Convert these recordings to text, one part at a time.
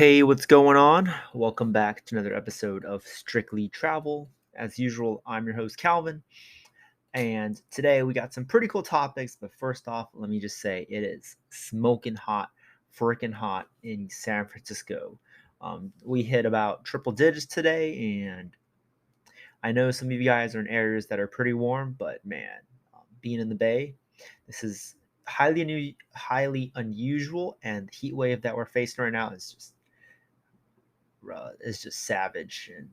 Hey, what's going on? Welcome back to another episode of Strictly Travel. As usual, I'm your host, Calvin, and today we got some pretty cool topics. But first off, let me just say it is smoking hot, freaking hot in San Francisco. We hit about triple digits today, and I know some of you guys are in areas that are pretty warm, but man, being in the Bay, this is highly unusual, and the heat wave that we're facing right now is just savage and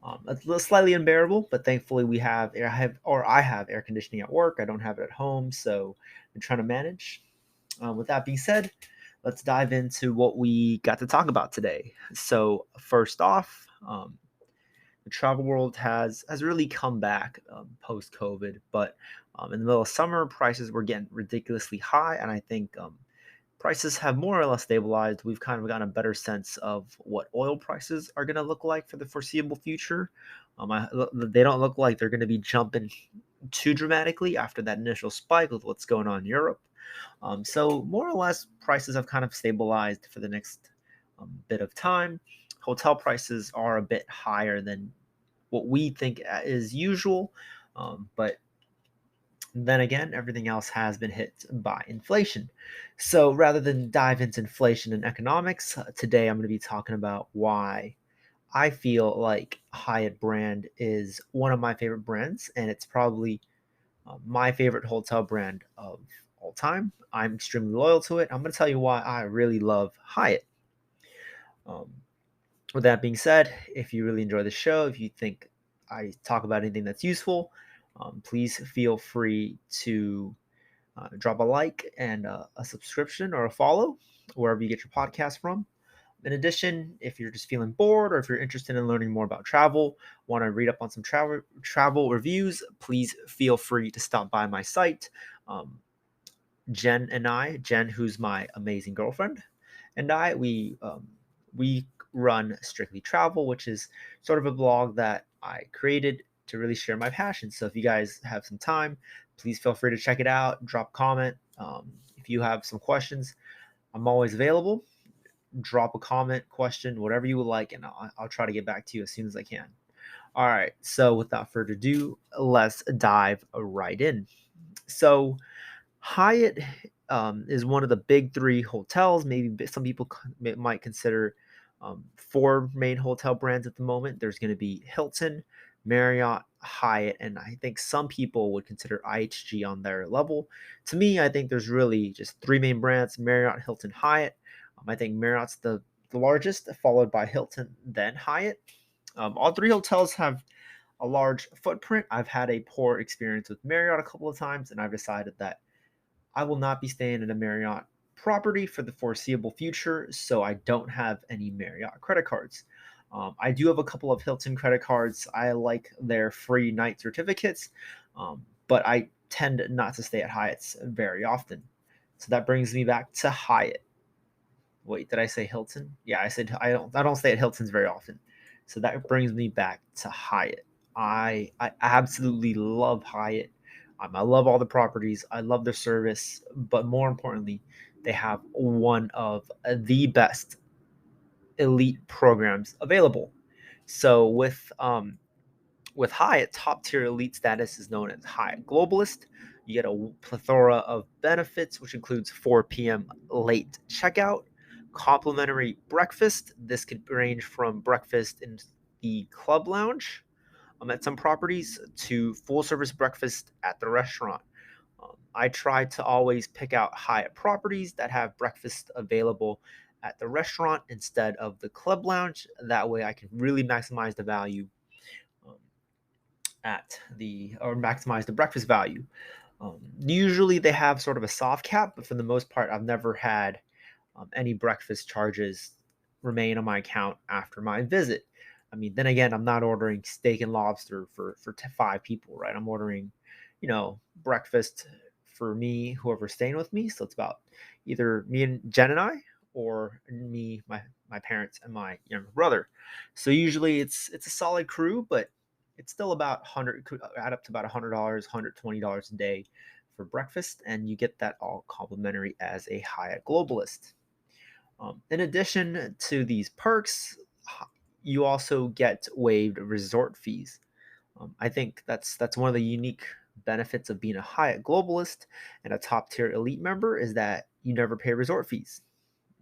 a little slightly unbearable. But thankfully, I have air conditioning at work. I don't have it at home, so I'm trying to manage. With that being said, let's dive into what we got to talk about today. So first off, the travel world has really come back post COVID, but in the middle of summer, prices were getting ridiculously high, and I think prices have more or less stabilized. We've kind of gotten a better sense of what oil prices are going to look like for the foreseeable future. They don't look like they're going to be jumping too dramatically after that initial spike with what's going on in Europe. So more or less, prices have kind of stabilized for the next bit of time. Hotel prices are a bit higher than what we think is usual, but then again, everything else has been hit by inflation. So rather than dive into inflation and economics, today I'm going to be talking about why I feel like Hyatt brand is one of my favorite brands, and it's probably my favorite hotel brand of all time. I'm extremely loyal to it. I'm going to tell you why I really love Hyatt. Um, with that being said, if you really enjoy the show, if you think I talk about anything that's useful, please feel free to drop a like and a subscription or a follow wherever you get your podcast from. In addition, if you're just feeling bored or if you're interested in learning more about travel, want to read up on some travel reviews, please feel free to stop by my site. Um, Jen, who's my amazing girlfriend, and we run Strictly Travel, which is sort of a blog that I created to really share my passion. So if you guys have some time, please feel free to check it out. Drop a comment. If you have some questions, I'm always available. Drop a comment, question, whatever you would like, and I'll try to get back to you as soon as I can. All right. So without further ado, let's dive right in. So Hyatt is one of the big three hotels. Maybe some people might consider four main hotel brands at the moment. There's going to be Hilton, Marriott, Hyatt, and I think some people would consider IHG on their level. To me, I think there's really just three main brands: Marriott, Hilton, Hyatt. I think Marriott's the largest, followed by Hilton, then Hyatt. All three hotels have a large footprint. I've had a poor experience with Marriott a couple of times, and I've decided that I will not be staying in a Marriott property for the foreseeable future, so I don't have any Marriott credit cards. I do have a couple of Hilton credit cards. I like their free night certificates, but I tend not to stay at Hyatt's very often. So that brings me back to Hyatt. Wait, did I say Hilton? Yeah, I said I don't stay at Hilton's very often. So that brings me back to Hyatt. I absolutely love Hyatt. I love all the properties. I love their service, but more importantly, they have one of the best elite programs available. So with Hyatt, top tier elite status is known as Hyatt Globalist. You get a plethora of benefits, which includes 4 p.m. late checkout, complimentary breakfast. This could range from breakfast in the club lounge at some properties to full service breakfast at the restaurant. I try to always pick out Hyatt properties that have breakfast available at the restaurant instead of the club lounge. That way, I can really maximize the value um, or maximize the breakfast value. Usually, they have sort of a soft cap, but for the most part, I've never had any breakfast charges remain on my account after my visit. I mean, then again, I'm not ordering steak and lobster for five people, right? I'm ordering, breakfast for me, whoever's staying with me. So it's about either me and Jen and I, or me, my parents, and my younger brother. So usually it's a solid crew, but it's still about 100, could add up to about $100, $120 a day for breakfast, and you get that all complimentary as a Hyatt Globalist. In addition to these perks, you also get waived resort fees. I think that's one of the unique benefits of being a Hyatt globalist and a top tier elite member is that you never pay resort fees.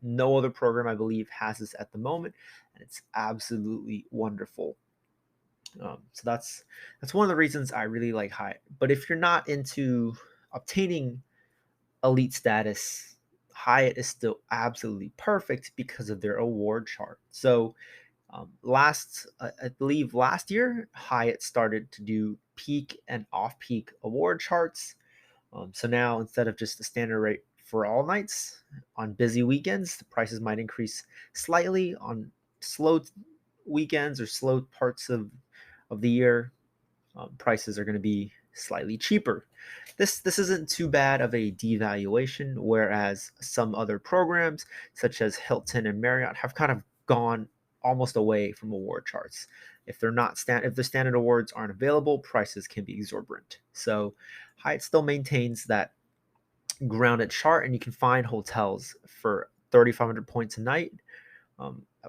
No other program, I believe, has this at the moment, and it's absolutely wonderful. So that's one of the reasons I really like Hyatt. But if you're not into obtaining elite status, Hyatt is still absolutely perfect because of their award chart. So I believe last year, Hyatt started to do peak and off-peak award charts. So now instead of just the standard rate for all nights on busy weekends, the prices might increase slightly on slow weekends or slow parts of the year. Prices are going to be slightly cheaper. This isn't too bad of a devaluation, whereas some other programs such as Hilton and Marriott have kind of gone almost away from award charts. If the standard awards aren't available, prices can be exorbitant. So Hyatt still maintains that grounded chart, and you can find hotels for 3,500 points a night.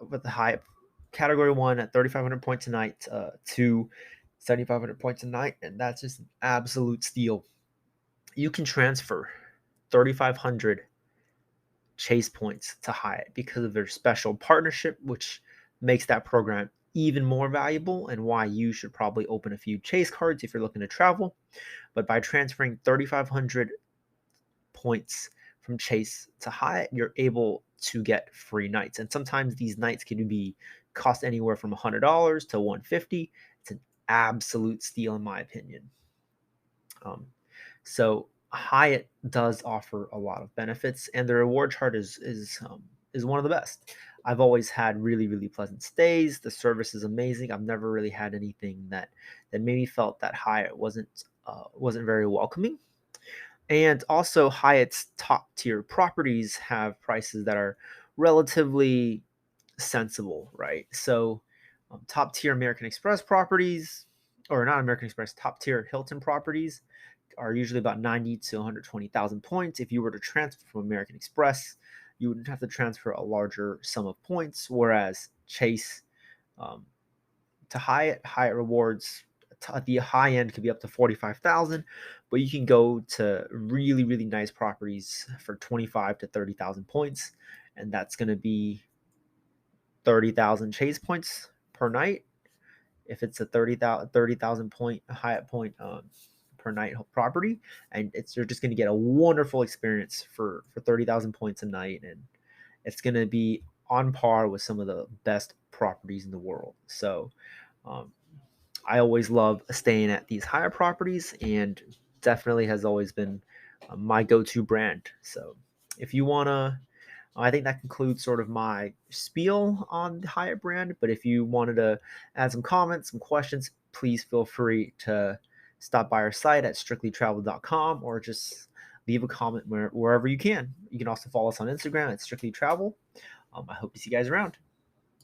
With the Hyatt category one at 3,500 points a night, to 7,500 points a night, and that's just an absolute steal. You can transfer 3,500 Chase points to Hyatt because of their special partnership, which makes that program even more valuable and why you should probably open a few Chase cards if you're looking to travel. But by transferring 3,500 points from Chase to Hyatt, you're able to get free nights. And sometimes these nights can be cost anywhere from $100 to $150. It's an absolute steal in my opinion. So Hyatt does offer a lot of benefits, and their reward chart is one of the best. I've always had really pleasant stays. The service is amazing. I've never really had anything that made me felt that Hyatt wasn't very welcoming. And also, Hyatt's top tier properties have prices that are relatively sensible, right? So, top tier American Express properties, or not American Express, top tier Hilton properties are usually about 90 to 120,000 points. If you were to transfer from American Express, you would have to transfer a larger sum of points, whereas Chase um, to Hyatt rewards at the high end could be up to 45,000, but you can go to really nice properties for 25 to 30,000 points, and that's going to be 30,000 Chase points per night. If it's a 30,000 point Hyatt point per night property, and you're just going to get a wonderful experience for 30,000 points a night, and it's going to be on par with some of the best properties in the world. So um, I always love staying at these higher properties, and definitely has always been my go-to brand. So if you want to, I think that concludes sort of my spiel on the Hyatt brand. But if you wanted to add some comments, some questions, please feel free to stop by our site at strictlytravel.com or just leave a comment wherever you can. You can also follow us on Instagram at strictlytravel. I hope to see you guys around.